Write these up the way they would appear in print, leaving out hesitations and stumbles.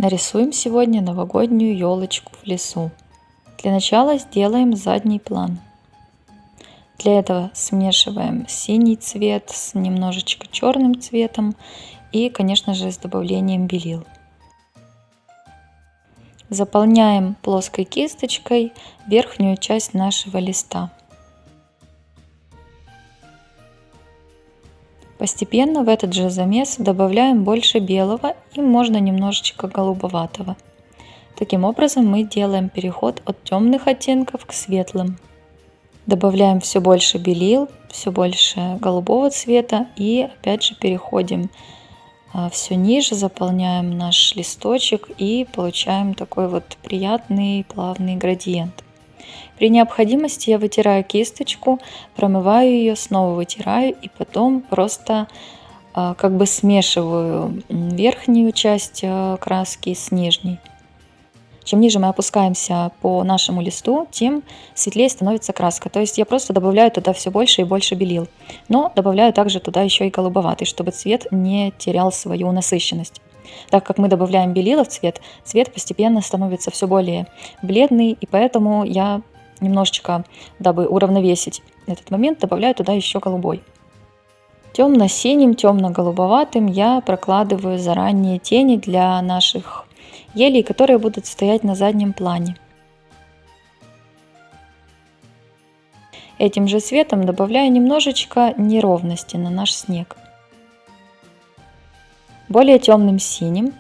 Нарисуем сегодня новогоднюю елочку в лесу. Для начала сделаем задний план. Для этого смешиваем синий цвет с немножечко черным цветом и, конечно же, с добавлением белил. Заполняем плоской кисточкой верхнюю часть нашего листа. Постепенно в этот же замес добавляем больше белого и можно немножечко голубоватого. Таким образом мы делаем переход от темных оттенков к светлым. Добавляем все больше белил, все больше голубого цвета и опять же переходим все ниже, заполняем наш листочек и получаем такой вот приятный плавный градиент. При необходимости я вытираю кисточку, промываю ее, снова вытираю и потом просто как бы смешиваю верхнюю часть краски с нижней. Чем ниже мы опускаемся по нашему листу, тем светлее становится краска. То есть я просто добавляю туда все больше и больше белил. Но добавляю также туда еще и голубоватый, чтобы цвет не терял свою насыщенность. Так как мы добавляем белила в цвет, цвет постепенно становится все более бледный, и поэтому я немножечко, дабы уравновесить этот момент, добавляю туда еще голубой. Темно-синим, темно-голубоватым я прокладываю заранее тени для наших елей, которые будут стоять на заднем плане. Этим же цветом добавляю немножечко неровности на наш снег. Более темным синим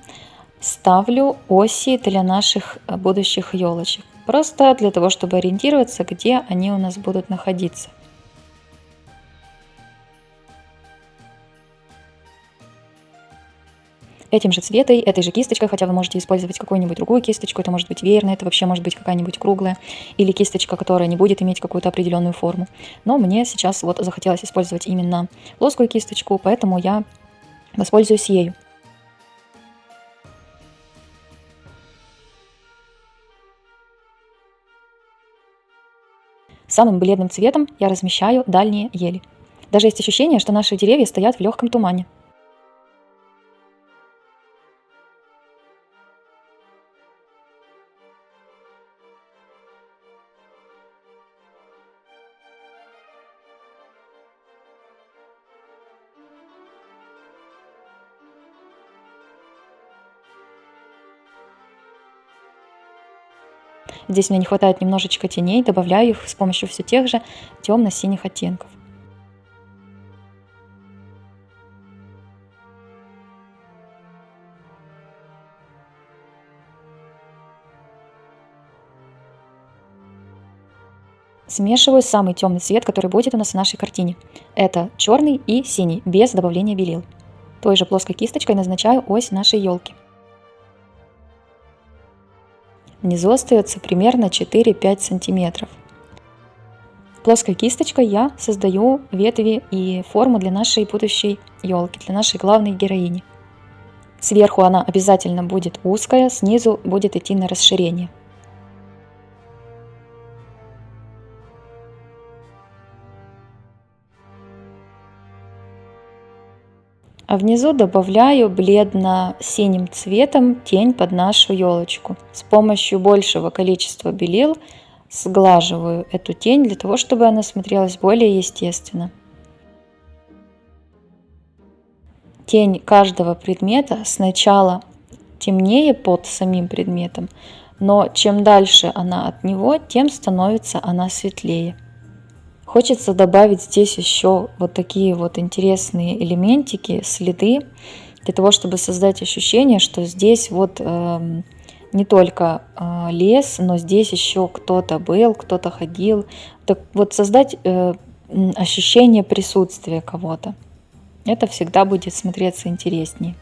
ставлю оси для наших будущих елочек. Просто для того, чтобы ориентироваться, где они у нас будут находиться. Этим же цветом, этой же кисточкой, хотя вы можете использовать какую-нибудь другую кисточку, это может быть веерная, это вообще может быть какая-нибудь круглая, или кисточка, которая не будет иметь какую-то определенную форму. Но мне сейчас вот захотелось использовать именно плоскую кисточку, поэтому я воспользуюсь ею. Самым бледным цветом я размещаю дальние ели. Даже есть ощущение, что наши деревья стоят в легком тумане. Здесь мне не хватает немножечко теней, добавляю их с помощью все тех же темно-синих оттенков. Смешиваю самый темный цвет, который будет у нас в нашей картине. Это черный и синий, без добавления белил. Той же плоской кисточкой назначаю ось нашей елки. Внизу остается примерно 4-5 сантиметров. Плоской кисточкой я создаю ветви и форму для нашей будущей елки, для нашей главной героини. Сверху она обязательно будет узкая, снизу будет идти на расширение. А внизу добавляю бледно-синим цветом тень под нашу елочку. С помощью большего количества белил сглаживаю эту тень для того, чтобы она смотрелась более естественно. Тень каждого предмета сначала темнее под самим предметом, но чем дальше она от него, тем становится она светлее. Хочется добавить здесь еще вот такие вот интересные элементики, следы, для того, чтобы создать ощущение, что здесь вот не только лес, но здесь еще кто-то был, кто-то ходил. Так вот создать ощущение присутствия кого-то. Это всегда будет смотреться интереснее.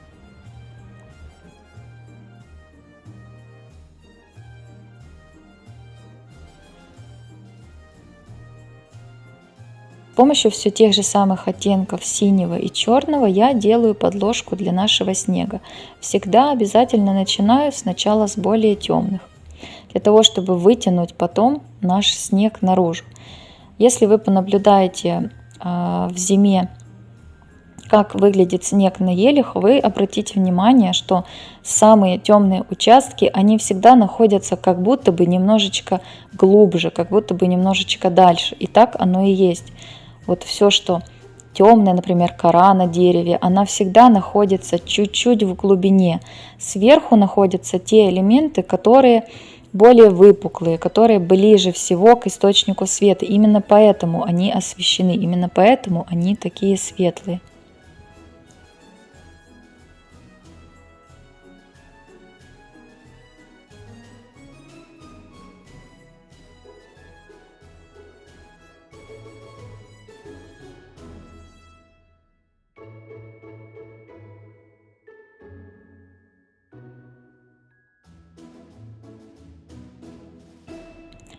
С помощью все тех же самых оттенков синего и черного я делаю подложку для нашего снега. Всегда обязательно начинаю сначала с более темных, для того, чтобы вытянуть потом наш снег наружу. Если вы понаблюдаете в зиме, как выглядит снег на елях, вы обратите внимание, что самые темные участки, они всегда находятся как будто бы немножечко глубже, как будто бы немножечко дальше. И так оно и есть. Вот все, что темная, например, кора на дереве, она всегда находится чуть-чуть в глубине. Сверху находятся те элементы, которые более выпуклые, которые ближе всего к источнику света. Именно поэтому они освещены, именно поэтому они такие светлые.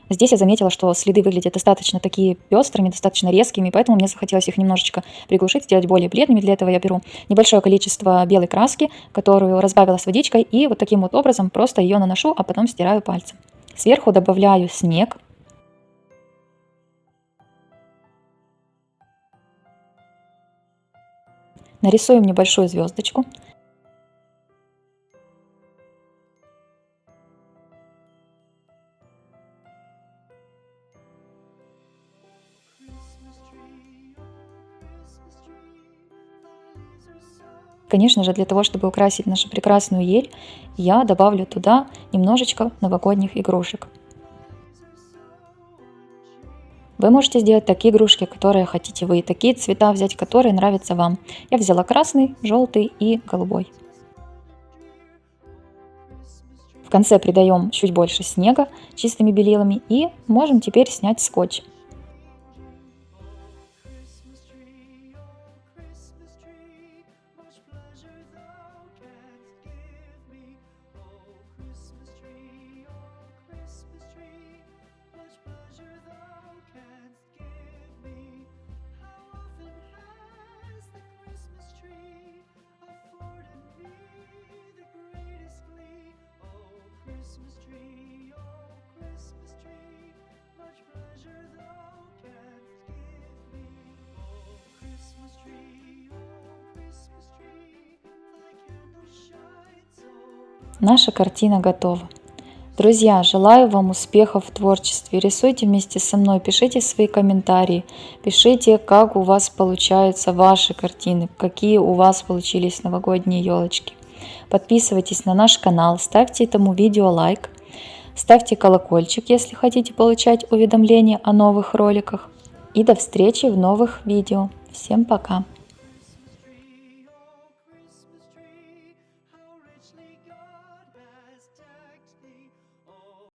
Здесь я заметила, что следы выглядят достаточно такие пестрыми, достаточно резкими, поэтому мне захотелось их немножечко приглушить, сделать более бледными. Для этого я беру небольшое количество белой краски, которую разбавила с водичкой, и вот таким вот образом просто ее наношу, а потом стираю пальцем. Сверху добавляю снег. Нарисуем небольшую звездочку. Конечно же, для того, чтобы украсить нашу прекрасную ель, я добавлю туда немножечко новогодних игрушек. Вы можете сделать такие игрушки, которые хотите вы, такие цвета взять, которые нравятся вам. Я взяла красный, желтый и голубой. В конце придаем чуть больше снега чистыми белилами и можем теперь снять скотч. Наша картина готова. Друзья, желаю вам успехов в творчестве. Рисуйте вместе со мной, пишите свои комментарии, пишите, как у вас получаются ваши картины, какие у вас получились новогодние елочки. Подписывайтесь на наш канал, ставьте этому видео лайк, ставьте колокольчик, если хотите получать уведомления о новых роликах. И до встречи в новых видео. Всем пока!